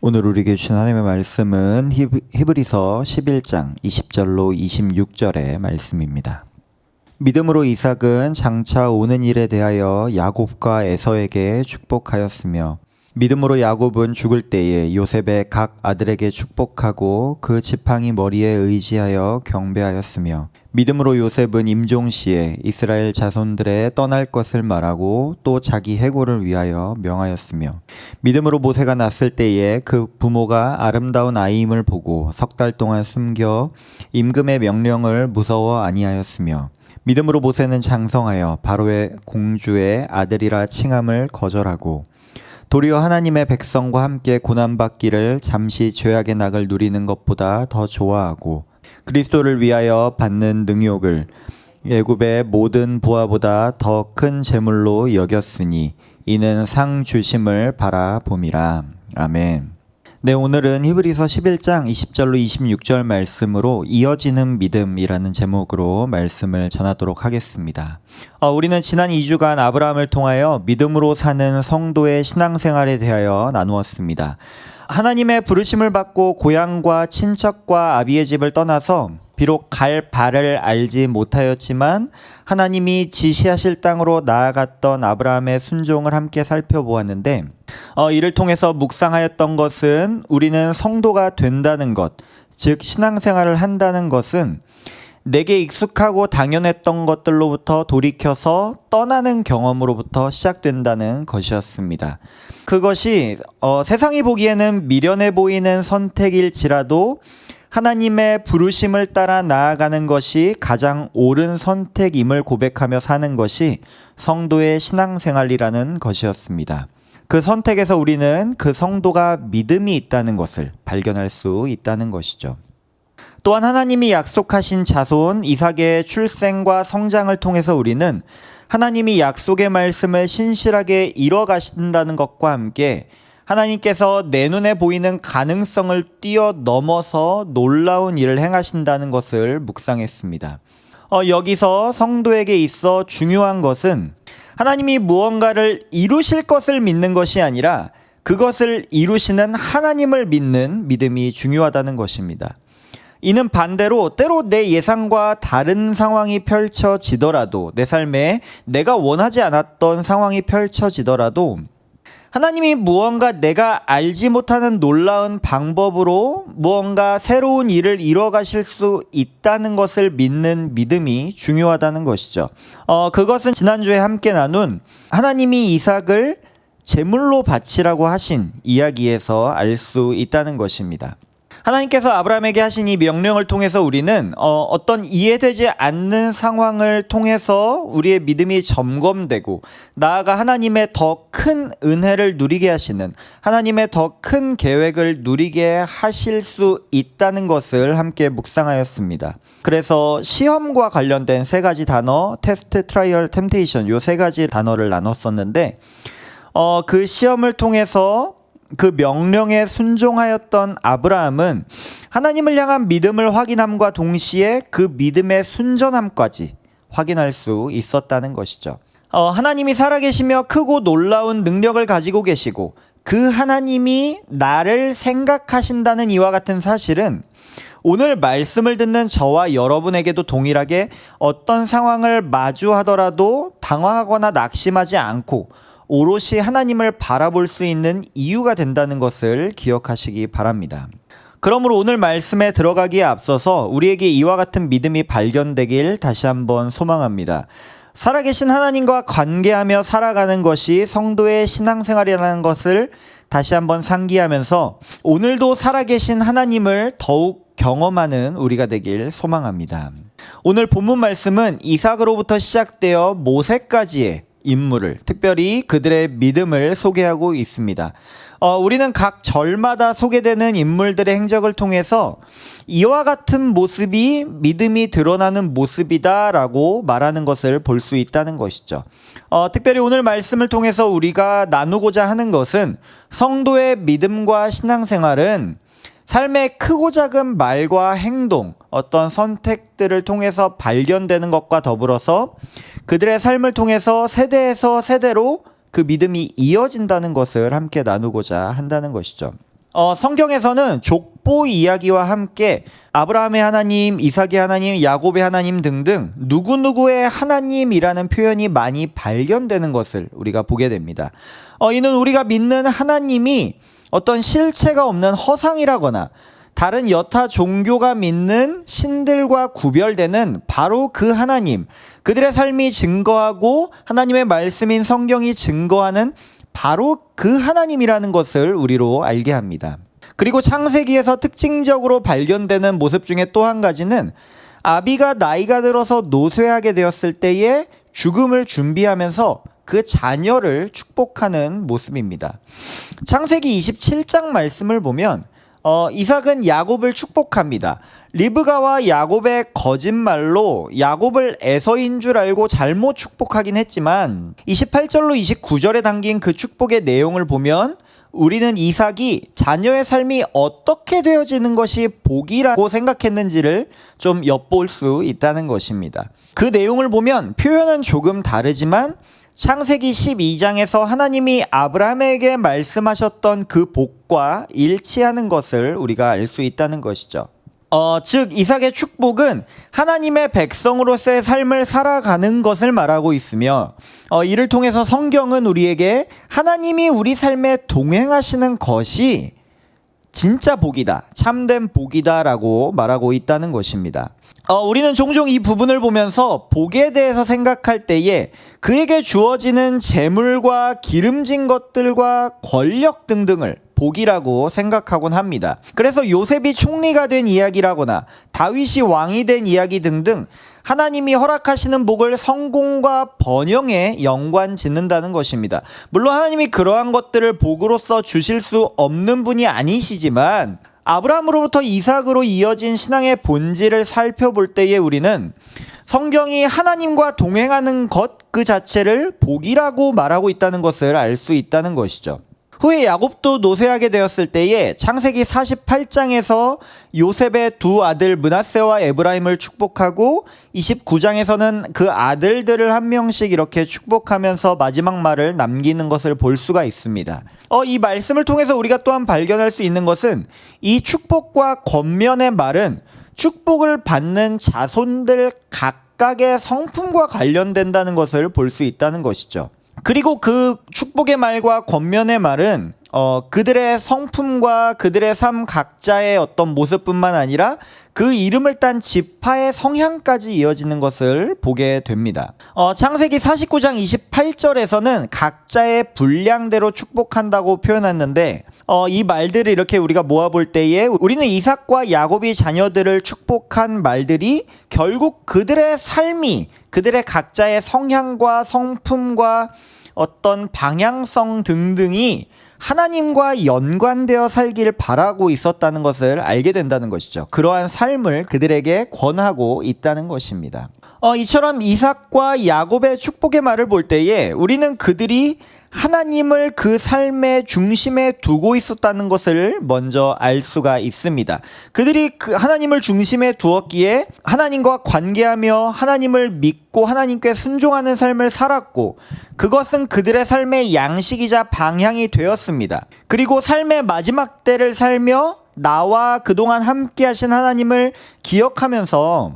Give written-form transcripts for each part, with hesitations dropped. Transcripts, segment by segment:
오늘 우리에게 주신 하나님의 말씀은 히브리서 11장 20절로 26절의 말씀입니다. 믿음으로 이삭은 장차 오는 일에 대하여 야곱과 에서에게 축복하였으며 믿음으로 야곱은 죽을 때에 요셉의 각 아들에게 축복하고 그 지팡이 머리에 의지하여 경배하였으며 믿음으로 요셉은 임종시에 이스라엘 자손들의 떠날 것을 말하고 또 자기 해고를 위하여 명하였으며 믿음으로 모세가 났을 때에 그 부모가 아름다운 아이임을 보고 석 달 동안 숨겨 임금의 명령을 무서워 아니하였으며 믿음으로 모세는 장성하여 바로의 공주의 아들이라 칭함을 거절하고 도리어 하나님의 백성과 함께 고난받기를 잠시 죄악의 낙을 누리는 것보다 더 좋아하고 그리스도를 위하여 받는 능욕을 애굽의 모든 부하보다 더 큰 재물로 여겼으니 이는 상 주심을 바라봄이라. 아멘. 네, 오늘은 히브리서 11장 20절로 26절 말씀으로 이어지는 믿음이라는 제목으로 말씀을 전하도록 하겠습니다. 우리는 지난 2주간 아브라함을 통하여 믿음으로 사는 성도의 신앙생활에 대하여 나누었습니다. 하나님의 부르심을 받고 고향과 친척과 아비의 집을 떠나서 비록 갈 바를 알지 못하였지만 하나님이 지시하실 땅으로 나아갔던 아브라함의 순종을 함께 살펴보았는데 이를 통해서 묵상하였던 것은 우리는 성도가 된다는 것, 즉 신앙생활을 한다는 것은 내게 익숙하고 당연했던 것들로부터 돌이켜서 떠나는 경험으로부터 시작된다는 것이었습니다. 그것이 세상이 보기에는 미련해 보이는 선택일지라도 하나님의 부르심을 따라 나아가는 것이 가장 옳은 선택임을 고백하며 사는 것이 성도의 신앙생활이라는 것이었습니다. 그 선택에서 우리는 그 성도가 믿음이 있다는 것을 발견할 수 있다는 것이죠. 또한 하나님이 약속하신 자손 이삭의 출생과 성장을 통해서 우리는 하나님이 약속의 말씀을 신실하게 이뤄가신다는 것과 함께 하나님께서 내 눈에 보이는 가능성을 뛰어넘어서 놀라운 일을 행하신다는 것을 묵상했습니다. 여기서 성도에게 있어 중요한 것은 하나님이 무언가를 이루실 것을 믿는 것이 아니라 그것을 이루시는 하나님을 믿는 믿음이 중요하다는 것입니다. 이는 반대로 때로 내 예상과 다른 상황이 펼쳐지더라도 내 삶에 내가 원하지 않았던 상황이 펼쳐지더라도 하나님이 무언가 내가 알지 못하는 놀라운 방법으로 무언가 새로운 일을 이뤄가실 수 있다는 것을 믿는 믿음이 중요하다는 것이죠. 그것은 지난주에 함께 나눈 하나님이 이삭을 제물로 바치라고 하신 이야기에서 알 수 있다는 것입니다. 하나님께서 아브라함에게 하신 이 명령을 통해서 우리는 어떤 이해되지 않는 상황을 통해서 우리의 믿음이 점검되고 나아가 하나님의 더 큰 은혜를 누리게 하시는 하나님의 더 큰 계획을 누리게 하실 수 있다는 것을 함께 묵상하였습니다. 그래서 시험과 관련된 세 가지 단어, 테스트, 트라이얼, 템테이션 요 세 가지 단어를 나눴었는데 그 시험을 통해서 그 명령에 순종하였던 아브라함은 하나님을 향한 믿음을 확인함과 동시에 그 믿음의 순전함까지 확인할 수 있었다는 것이죠. 하나님이 살아계시며 크고 놀라운 능력을 가지고 계시고 그 하나님이 나를 생각하신다는 이와 같은 사실은 오늘 말씀을 듣는 저와 여러분에게도 동일하게 어떤 상황을 마주하더라도 당황하거나 낙심하지 않고 오롯이 하나님을 바라볼 수 있는 이유가 된다는 것을 기억하시기 바랍니다. 그러므로 오늘 말씀에 들어가기에 앞서서 우리에게 이와 같은 믿음이 발견되길 다시 한번 소망합니다. 살아계신 하나님과 관계하며 살아가는 것이 성도의 신앙생활이라는 것을 다시 한번 상기하면서 오늘도 살아계신 하나님을 더욱 경험하는 우리가 되길 소망합니다. 오늘 본문 말씀은 이삭으로부터 시작되어 모세까지의 인물을, 특별히 그들의 믿음을 소개하고 있습니다. 우리는 각 절마다 소개되는 인물들의 행적을 통해서 이와 같은 모습이 믿음이 드러나는 모습이다라고 말하는 것을 볼 수 있다는 것이죠. 특별히 오늘 말씀을 통해서 우리가 나누고자 하는 것은 성도의 믿음과 신앙생활은 삶의 크고 작은 말과 행동, 어떤 선택들을 통해서 발견되는 것과 더불어서 그들의 삶을 통해서 세대에서 세대로 그 믿음이 이어진다는 것을 함께 나누고자 한다는 것이죠. 성경에서는 족보 이야기와 함께 아브라함의 하나님, 이삭의 하나님, 야곱의 하나님 등등 누구누구의 하나님이라는 표현이 많이 발견되는 것을 우리가 보게 됩니다. 이는 우리가 믿는 하나님이 어떤 실체가 없는 허상이라거나 다른 여타 종교가 믿는 신들과 구별되는 바로 그 하나님, 그들의 삶이 증거하고 하나님의 말씀인 성경이 증거하는 바로 그 하나님이라는 것을 우리로 알게 합니다. 그리고 창세기에서 특징적으로 발견되는 모습 중에 또 한 가지는 아비가 나이가 들어서 노쇠하게 되었을 때에 죽음을 준비하면서 그 자녀를 축복하는 모습입니다. 창세기 27장 말씀을 보면 이삭은 야곱을 축복합니다. 리브가와 야곱의 거짓말로 야곱을 에서인 줄 알고 잘못 축복하긴 했지만 28절로 29절에 담긴 그 축복의 내용을 보면 우리는 이삭이 자녀의 삶이 어떻게 되어지는 것이 복이라고 생각했는지를 좀 엿볼 수 있다는 것입니다. 그 내용을 보면 표현은 조금 다르지만 창세기 12장에서 하나님이 아브라함에게 말씀하셨던 그 복과 일치하는 것을 우리가 알 수 있다는 것이죠. 즉 이삭의 축복은 하나님의 백성으로서의 삶을 살아가는 것을 말하고 있으며 이를 통해서 성경은 우리에게 하나님이 우리 삶에 동행하시는 것이 진짜 복이다, 참된 복이다 라고 말하고 있다는 것입니다. 우리는 종종 이 부분을 보면서 복에 대해서 생각할 때에 그에게 주어지는 재물과 기름진 것들과 권력 등등을 복이라고 생각하곤 합니다. 그래서 요셉이 총리가 된 이야기라거나 다윗이 왕이 된 이야기 등등 하나님이 허락하시는 복을 성공과 번영에 연관 짓는다는 것입니다. 물론 하나님이 그러한 것들을 복으로서 주실 수 없는 분이 아니시지만 아브라함으로부터 이삭으로 이어진 신앙의 본질을 살펴볼 때에 우리는 성경이 하나님과 동행하는 것 그 자체를 복이라고 말하고 있다는 것을 알 수 있다는 것이죠. 후에 야곱도 노쇠하게 되었을 때에 창세기 48장에서 요셉의 두 아들 므낫세와 에브라임을 축복하고 29장에서는 그 아들들을 한 명씩 이렇게 축복하면서 마지막 말을 남기는 것을 볼 수가 있습니다. 이 말씀을 통해서 우리가 또한 발견할 수 있는 것은 이 축복과 권면의 말은 축복을 받는 자손들 각각의 성품과 관련된다는 것을 볼 수 있다는 것이죠. 그리고 그 축복의 말과 권면의 말은 그들의 성품과 그들의 삶 각자의 어떤 모습뿐만 아니라 그 이름을 딴 지파의 성향까지 이어지는 것을 보게 됩니다. 창세기 49장 28절에서는 각자의 분량대로 축복한다고 표현했는데 이 말들을 이렇게 우리가 모아볼 때에 우리는 이삭과 야곱이 자녀들을 축복한 말들이 결국 그들의 삶이 그들의 각자의 성향과 성품과 어떤 방향성 등등이 하나님과 연관되어 살기를 바라고 있었다는 것을 알게 된다는 것이죠. 그러한 삶을 그들에게 권하고 있다는 것입니다. 이처럼 이삭과 야곱의 축복의 말을 볼 때에 우리는 그들이 하나님을 그 삶의 중심에 두고 있었다는 것을 먼저 알 수가 있습니다. 그들이 그 하나님을 중심에 두었기에 하나님과 관계하며 하나님을 믿고 하나님께 순종하는 삶을 살았고 그것은 그들의 삶의 양식이자 방향이 되었습니다. 그리고 삶의 마지막 때를 살며 나와 그동안 함께 하신 하나님을 기억하면서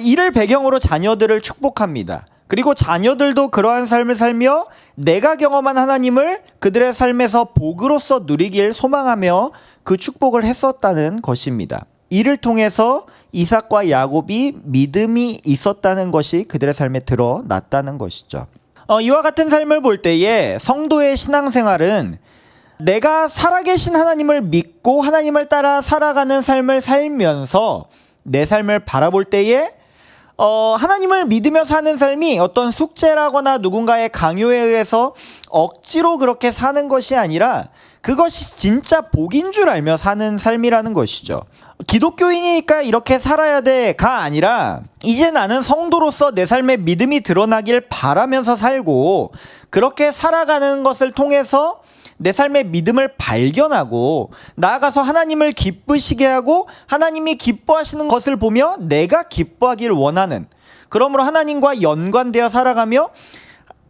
이를 배경으로 자녀들을 축복합니다. 그리고 자녀들도 그러한 삶을 살며 내가 경험한 하나님을 그들의 삶에서 복으로서 누리길 소망하며 그 축복을 했었다는 것입니다. 이를 통해서 이삭과 야곱이 믿음이 있었다는 것이 그들의 삶에 드러났다는 것이죠. 이와 같은 삶을 볼 때에 성도의 신앙생활은 내가 살아계신 하나님을 믿고 하나님을 따라 살아가는 삶을 살면서 내 삶을 바라볼 때에 하나님을 믿으며 사는 삶이 어떤 숙제라거나 누군가의 강요에 의해서 억지로 그렇게 사는 것이 아니라 그것이 진짜 복인 줄 알며 사는 삶이라는 것이죠. 기독교인이니까 이렇게 살아야 돼가 아니라 이제 나는 성도로서 내 삶에 믿음이 드러나길 바라면서 살고 그렇게 살아가는 것을 통해서 내 삶의 믿음을 발견하고 나아가서 하나님을 기쁘시게 하고 하나님이 기뻐하시는 것을 보며 내가 기뻐하길 원하는, 그러므로 하나님과 연관되어 살아가며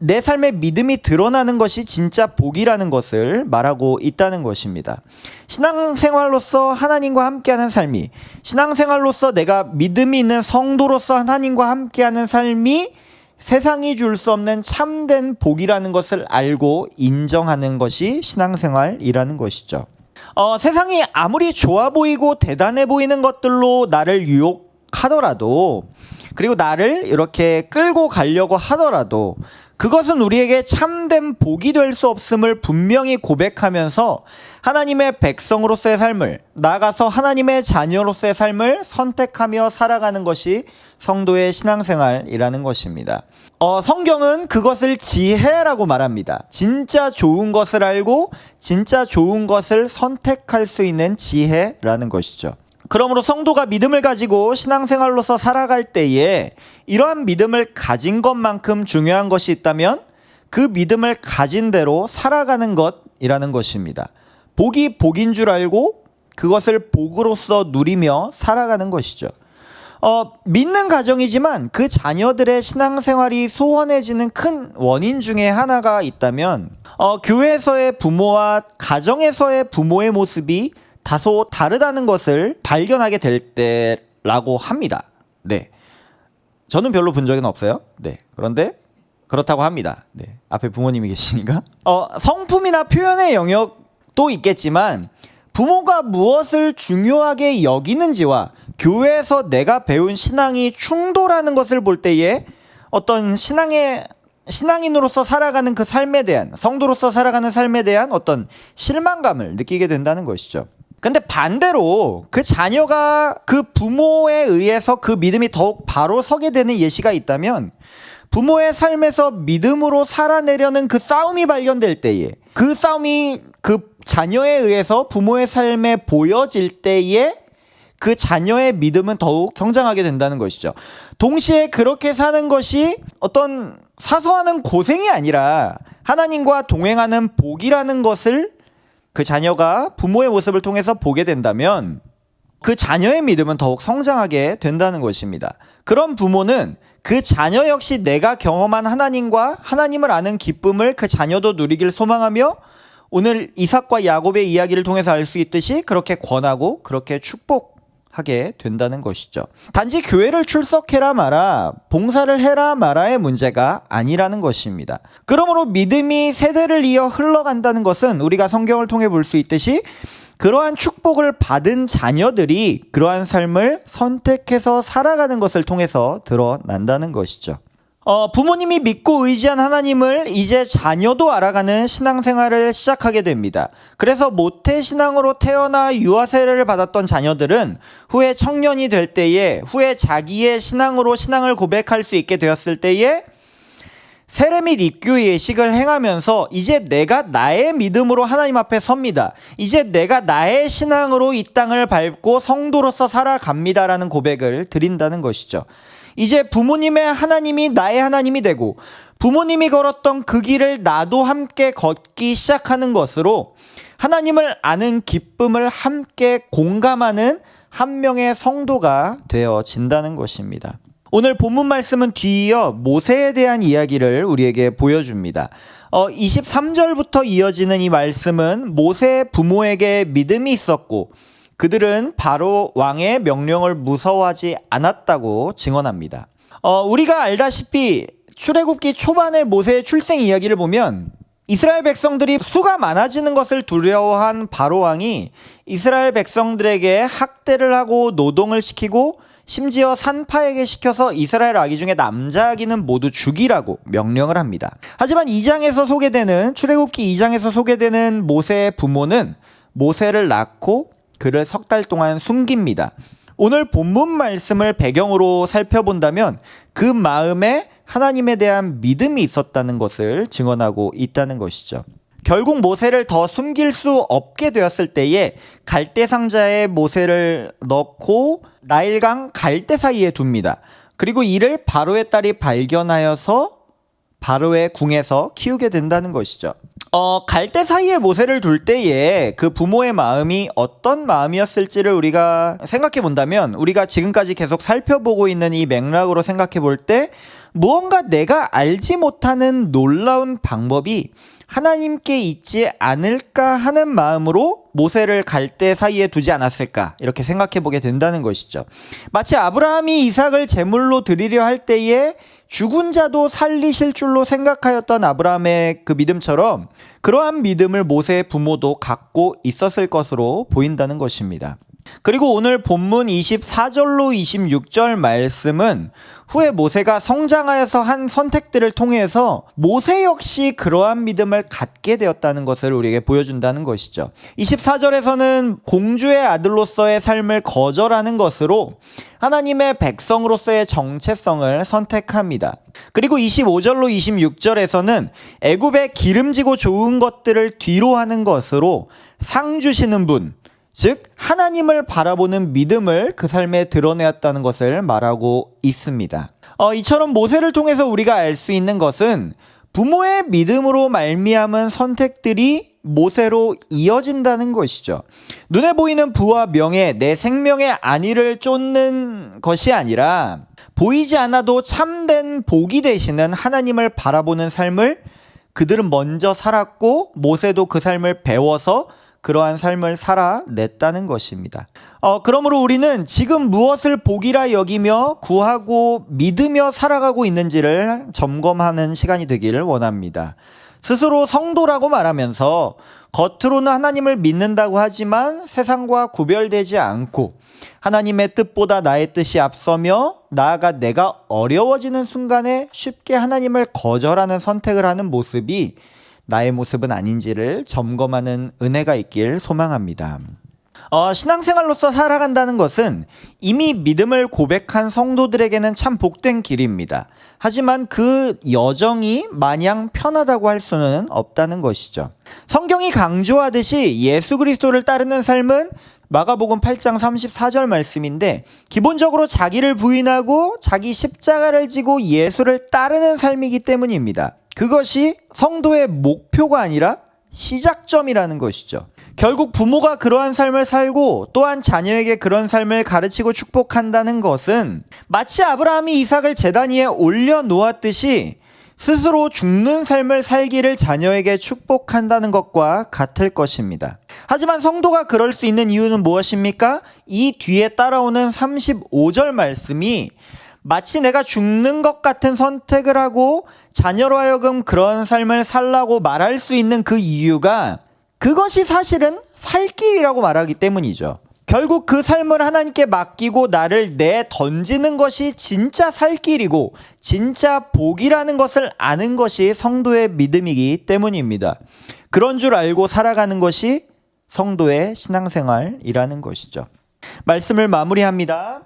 내 삶의 믿음이 드러나는 것이 진짜 복이라는 것을 말하고 있다는 것입니다. 신앙생활로서 하나님과 함께하는 삶이, 신앙생활로서 내가 믿음이 있는 성도로서 하나님과 함께하는 삶이 세상이 줄 수 없는 참된 복이라는 것을 알고 인정하는 것이 신앙생활이라는 것이죠. 세상이 아무리 좋아 보이고 대단해 보이는 것들로 나를 유혹하더라도, 그리고 나를 이렇게 끌고 가려고 하더라도 그것은 우리에게 참된 복이 될 수 없음을 분명히 고백하면서 하나님의 백성으로서의 삶을, 나아가서 하나님의 자녀로서의 삶을 선택하며 살아가는 것이 성도의 신앙생활이라는 것입니다. 성경은 그것을 지혜라고 말합니다. 진짜 좋은 것을 알고 진짜 좋은 것을 선택할 수 있는 지혜라는 것이죠. 그러므로 성도가 믿음을 가지고 신앙생활로서 살아갈 때에 이러한 믿음을 가진 것만큼 중요한 것이 있다면 그 믿음을 가진 대로 살아가는 것이라는 것입니다. 복이 복인 줄 알고 그것을 복으로서 누리며 살아가는 것이죠. 믿는 가정이지만 그 자녀들의 신앙생활이 소원해지는 큰 원인 중에 하나가 있다면 교회에서의 부모와 가정에서의 부모의 모습이 다소 다르다는 것을 발견하게 될 때라고 합니다. 네, 저는 별로 본 적은 없어요. 네, 그런데 그렇다고 합니다. 네, 앞에 부모님이 계시니까 성품이나 표현의 영역도 있겠지만 부모가 무엇을 중요하게 여기는지와 교회에서 내가 배운 신앙이 충돌하는 것을 볼 때에 어떤 신앙인으로서 살아가는 그 삶에 대한, 성도로서 살아가는 삶에 대한 어떤 실망감을 느끼게 된다는 것이죠. 근데 반대로 그 자녀가 그 부모에 의해서 그 믿음이 더욱 바로 서게 되는 예시가 있다면, 부모의 삶에서 믿음으로 살아내려는 그 싸움이 발견될 때에, 그 싸움이 그 자녀에 의해서 부모의 삶에 보여질 때에 그 자녀의 믿음은 더욱 성장하게 된다는 것이죠. 동시에 그렇게 사는 것이 어떤 사소한 고생이 아니라 하나님과 동행하는 복이라는 것을 그 자녀가 부모의 모습을 통해서 보게 된다면 그 자녀의 믿음은 더욱 성장하게 된다는 것입니다. 그런 부모는 그 자녀 역시 내가 경험한 하나님과 하나님을 아는 기쁨을 그 자녀도 누리길 소망하며 오늘 이삭과 야곱의 이야기를 통해서 알 수 있듯이 그렇게 권하고 그렇게 축복하게 된다는 것이죠. 단지 교회를 출석해라 마라, 봉사를 해라 마라의 문제가 아니라는 것입니다. 그러므로 믿음이 세대를 이어 흘러간다는 것은 우리가 성경을 통해 볼 수 있듯이 그러한 축복을 받은 자녀들이 그러한 삶을 선택해서 살아가는 것을 통해서 드러난다는 것이죠. 부모님이 믿고 의지한 하나님을 이제 자녀도 알아가는 신앙생활을 시작하게 됩니다. 그래서 모태신앙으로 태어나 유아세례를 받았던 자녀들은 후에 청년이 될 때에, 후에 자기의 신앙으로 신앙을 고백할 수 있게 되었을 때에 세례 및 입교 예식을 행하면서 이제 내가 나의 믿음으로 하나님 앞에 섭니다. 이제 내가 나의 신앙으로 이 땅을 밟고 성도로서 살아갑니다라는 고백을 드린다는 것이죠. 이제 부모님의 하나님이 나의 하나님이 되고 부모님이 걸었던 그 길을 나도 함께 걷기 시작하는 것으로 하나님을 아는 기쁨을 함께 공감하는 한 명의 성도가 되어진다는 것입니다. 오늘 본문 말씀은 뒤이어 모세에 대한 이야기를 우리에게 보여줍니다. 23절부터 이어지는 이 말씀은 모세의 부모에게 믿음이 있었고 그들은 바로 왕의 명령을 무서워하지 않았다고 증언합니다. 우리가 알다시피 출애굽기 초반의 모세의 출생 이야기를 보면 이스라엘 백성들이 수가 많아지는 것을 두려워한 바로 왕이 이스라엘 백성들에게 학대를 하고 노동을 시키고 심지어 산파에게 시켜서 이스라엘 아기 중에 남자 아기는 모두 죽이라고 명령을 합니다. 하지만 2장에서 소개되는, 출애굽기 2장에서 소개되는 모세의 부모는 모세를 낳고 그를 석 달 동안 숨깁니다. 오늘 본문 말씀을 배경으로 살펴본다면 그 마음에 하나님에 대한 믿음이 있었다는 것을 증언하고 있다는 것이죠. 결국 모세를 더 숨길 수 없게 되었을 때에 갈대 상자에 모세를 넣고 나일강 갈대 사이에 둡니다. 그리고 이를 바로의 딸이 발견하여서 바로의 궁에서 키우게 된다는 것이죠. 갈대 사이에 모세를 둘 때에 그 부모의 마음이 어떤 마음이었을지를 우리가 생각해 본다면, 우리가 지금까지 계속 살펴보고 있는 이 맥락으로 생각해 볼 때 무언가 내가 알지 못하는 놀라운 방법이 하나님께 있지 않을까 하는 마음으로 모세를 갈대 사이에 두지 않았을까, 이렇게 생각해 보게 된다는 것이죠. 마치 아브라함이 이삭을 제물로 드리려 할 때에 죽은 자도 살리실 줄로 생각하였던 아브라함의 그 믿음처럼 그러한 믿음을 모세의 부모도 갖고 있었을 것으로 보인다는 것입니다. 그리고 오늘 본문 24절로 26절 말씀은 후에 모세가 성장하여서 한 선택들을 통해서 모세 역시 그러한 믿음을 갖게 되었다는 것을 우리에게 보여준다는 것이죠. 24절에서는 공주의 아들로서의 삶을 거절하는 것으로 하나님의 백성으로서의 정체성을 선택합니다. 그리고 25절로 26절에서는 애굽의 기름지고 좋은 것들을 뒤로하는 것으로 상 주시는 분, 즉 하나님을 바라보는 믿음을 그 삶에 드러내었다는 것을 말하고 있습니다. 이처럼 모세를 통해서 우리가 알 수 있는 것은 부모의 믿음으로 말미암은 선택들이 모세로 이어진다는 것이죠. 눈에 보이는 부와 명예, 내 생명의 안위를 쫓는 것이 아니라 보이지 않아도 참된 복이 되시는 하나님을 바라보는 삶을 그들은 먼저 살았고, 모세도 그 삶을 배워서 그러한 삶을 살아냈다는 것입니다. 그러므로 우리는 지금 무엇을 복이라 여기며 구하고 믿으며 살아가고 있는지를 점검하는 시간이 되기를 원합니다. 스스로 성도라고 말하면서 겉으로는 하나님을 믿는다고 하지만 세상과 구별되지 않고 하나님의 뜻보다 나의 뜻이 앞서며 나아가 내가 어려워지는 순간에 쉽게 하나님을 거절하는 선택을 하는 모습이 나의 모습은 아닌지를 점검하는 은혜가 있길 소망합니다. 신앙생활로서 살아간다는 것은 이미 믿음을 고백한 성도들에게는 참 복된 길입니다. 하지만 그 여정이 마냥 편하다고 할 수는 없다는 것이죠. 성경이 강조하듯이 예수 그리스도를 따르는 삶은 마가복음 8장 34절 말씀인데, 기본적으로 자기를 부인하고 자기 십자가를 지고 예수를 따르는 삶이기 때문입니다. 그것이 성도의 목표가 아니라 시작점이라는 것이죠. 결국 부모가 그러한 삶을 살고 또한 자녀에게 그런 삶을 가르치고 축복한다는 것은 마치 아브라함이 이삭을 제단 위에 올려놓았듯이 스스로 죽는 삶을 살기를 자녀에게 축복한다는 것과 같을 것입니다. 하지만 성도가 그럴 수 있는 이유는 무엇입니까? 이 뒤에 따라오는 35절 말씀이 마치 내가 죽는 것 같은 선택을 하고 자녀로 하여금 그런 삶을 살라고 말할 수 있는 그 이유가 그것이 사실은 살 길이라고 말하기 때문이죠. 결국 그 삶을 하나님께 맡기고 나를 내던지는 것이 진짜 살 길이고 진짜 복이라는 것을 아는 것이 성도의 믿음이기 때문입니다. 그런 줄 알고 살아가는 것이 성도의 신앙생활이라는 것이죠. 말씀을 마무리합니다.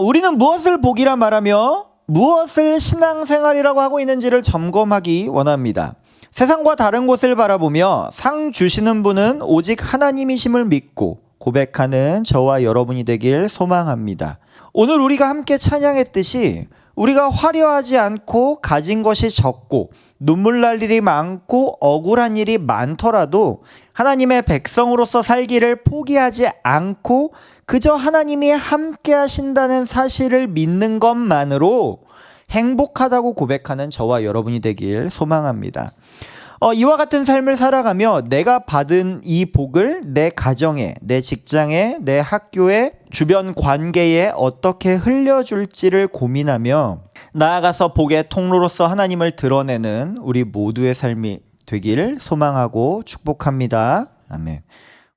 우리는 무엇을 복이라 말하며 무엇을 신앙생활이라고 하고 있는지를 점검하기 원합니다. 세상과 다른 곳을 바라보며 상 주시는 분은 오직 하나님이심을 믿고 고백하는 저와 여러분이 되길 소망합니다. 오늘 우리가 함께 찬양했듯이 우리가 화려하지 않고 가진 것이 적고 눈물 날 일이 많고 억울한 일이 많더라도 하나님의 백성으로서 살기를 포기하지 않고 그저 하나님이 함께 하신다는 사실을 믿는 것만으로 행복하다고 고백하는 저와 여러분이 되길 소망합니다. 이와 같은 삶을 살아가며 내가 받은 이 복을 내 가정에, 내 직장에, 내 학교에, 주변 관계에 어떻게 흘려줄지를 고민하며 나아가서 복의 통로로서 하나님을 드러내는 우리 모두의 삶이 되기를 소망하고 축복합니다. 아멘.